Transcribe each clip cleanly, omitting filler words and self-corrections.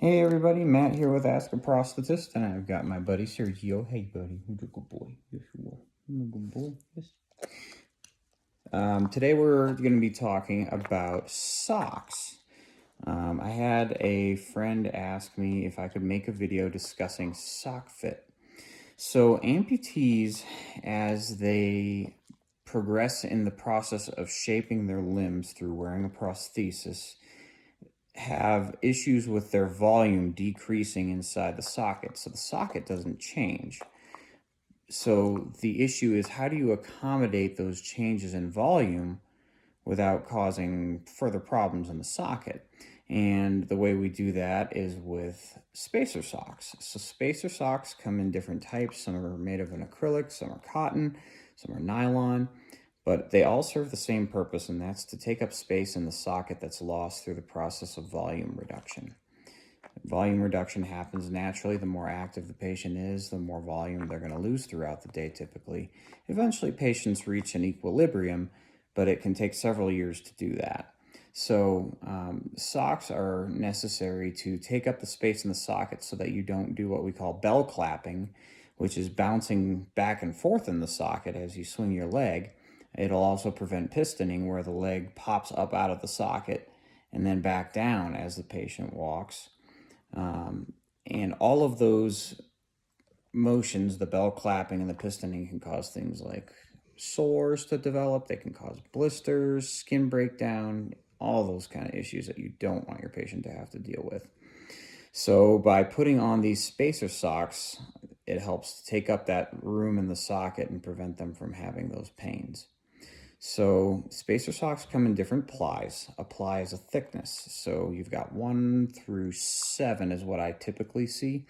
Hey everybody, Matt here with Ask a Prosthetist, and I've got my buddy Sergio. Hey buddy, who's a good boy? Yes, you will. You're a good boy. Yes. Today we're going to be talking about socks. I had a friend ask me if I could make a video discussing sock fit. So amputees, as they progress in the process of shaping their limbs through wearing a prosthesis, have issues with their volume decreasing inside the socket. So the socket doesn't change. So the issue is, how do you accommodate those changes in volume without causing further problems in the socket? And the way we do that is with spacer socks. So spacer socks come in different types. Some are made of an acrylic, some are cotton, some are nylon. But they all serve the same purpose, and that's to take up space in the socket that's lost through the process of volume reduction. Volume reduction happens naturally. The more active the patient is, the more volume they're going to lose throughout the day typically. Eventually, patients reach an equilibrium, but it can take several years to do that. So socks are necessary to take up the space in the socket so that you don't do what we call bell clapping, which is bouncing back and forth in the socket as you swing your leg. It'll also prevent pistoning, where the leg pops up out of the socket and then back down as the patient walks. And all of those motions, the bell clapping and the pistoning, can cause things like sores to develop. They can cause blisters, skin breakdown, all those kind of issues that you don't want your patient to have to deal with. So by putting on these spacer socks, it helps to take up that room in the socket and prevent them from having those pains. So spacer socks come in different plies. A ply is a thickness. So you've got 1 through 7 is what I typically see.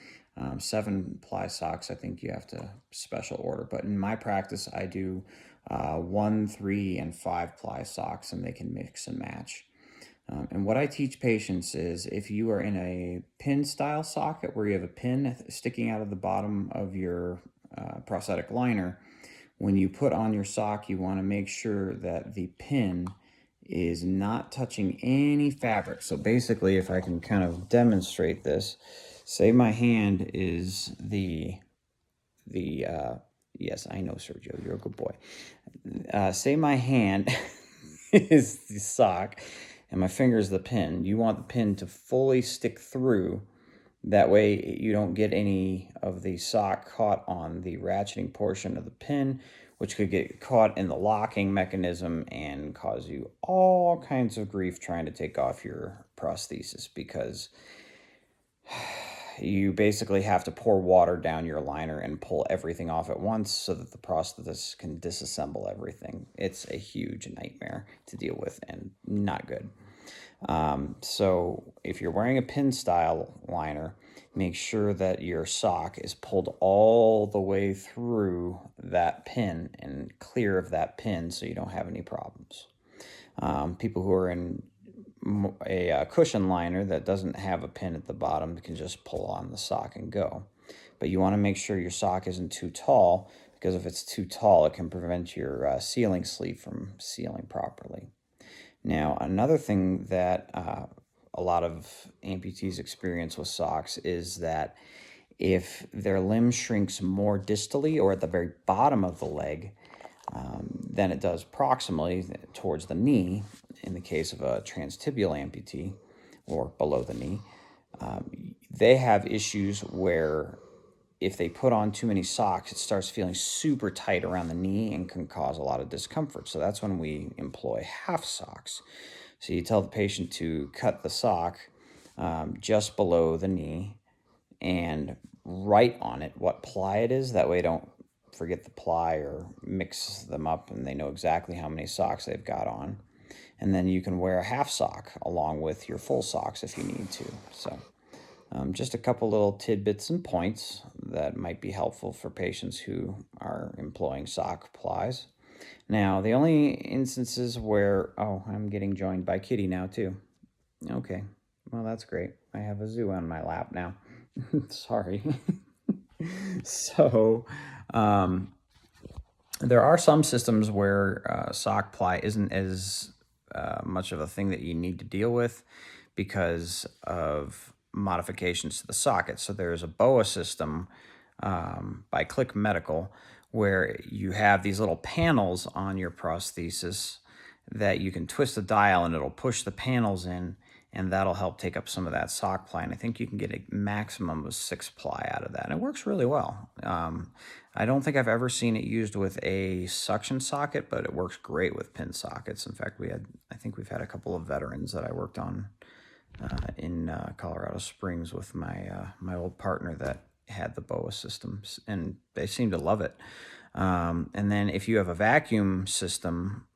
7 ply socks, I think you have to special order. But in my practice, I do 1, 3, and 5 ply socks, and they can mix and match. And what I teach patients is, if you are in a pin style socket where you have a pin sticking out of the bottom of your prosthetic liner, when you put on your sock, you want to make sure that the pin is not touching any fabric. So basically, if I can kind of demonstrate this, say my hand is yes, I know, Sergio, you're a good boy. Say my hand is the sock and my finger is the pin. You want the pin to fully stick through. That way you don't get any of the sock caught on the ratcheting portion of the pin, which could get caught in the locking mechanism and cause you all kinds of grief trying to take off your prosthesis, because you basically have to pour water down your liner and pull everything off at once so that the prosthetist can disassemble everything. It's a huge nightmare to deal with and not good. So if you're wearing a pin style liner, make sure that your sock is pulled all the way through that pin and clear of that pin so you don't have any problems. People who are in a cushion liner that doesn't have a pin at the bottom can just pull on the sock and go. But you want to make sure your sock isn't too tall, because if it's too tall, it can prevent your sealing sleeve from sealing properly. Now, another thing that a lot of amputees experience with socks is that if their limb shrinks more distally or at the very bottom of the leg than it does proximally towards the knee, in the case of a transtibial amputee or below the knee, they have issues where if they put on too many socks, it starts feeling super tight around the knee and can cause a lot of discomfort. So that's when we employ half socks. So you tell the patient to cut the sock just below the knee and write on it what ply it is. That way don't forget the ply or mix them up, and they know exactly how many socks they've got on. And then you can wear a half sock along with your full socks if you need to. So just a couple little tidbits and points that might be helpful for patients who are employing sock plies. Now, the only instances where... Oh, I'm getting joined by Kitty now, too. Okay, well, that's great. I have a zoo on my lap now. Sorry. So, there are some systems where sock ply isn't as much of a thing that you need to deal with because of modifications to the socket. So there's a BOA system by Click Medical where you have these little panels on your prosthesis that you can twist the dial and it'll push the panels in, and that'll help take up some of that sock ply. And I think you can get a maximum of 6 ply out of that, and it works really well. I don't think I've ever seen it used with a suction socket, but it works great with pin sockets. In fact, I think we've had a couple of veterans that I worked on in Colorado Springs with my old partner that had the BOA systems, and they seem to love it. And then if you have a vacuum system,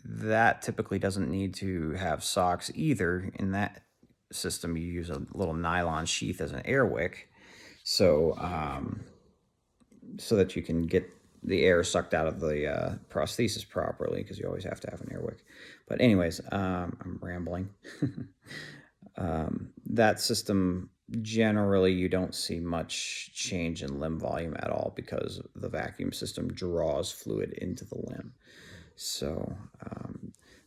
that typically doesn't need to have socks either. In that system, you use a little nylon sheath as an air wick, so that you can get the air sucked out of the prosthesis properly, because you always have to have an air wick. But anyways, I'm rambling. That system, generally you don't see much change in limb volume at all because the vacuum system draws fluid into the limb. So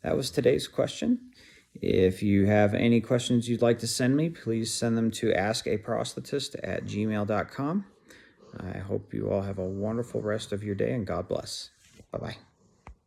that was today's question. If you have any questions you'd like to send me, please send them to askaprosthetist@gmail.com. I hope you all have a wonderful rest of your day, and God bless. Bye-bye.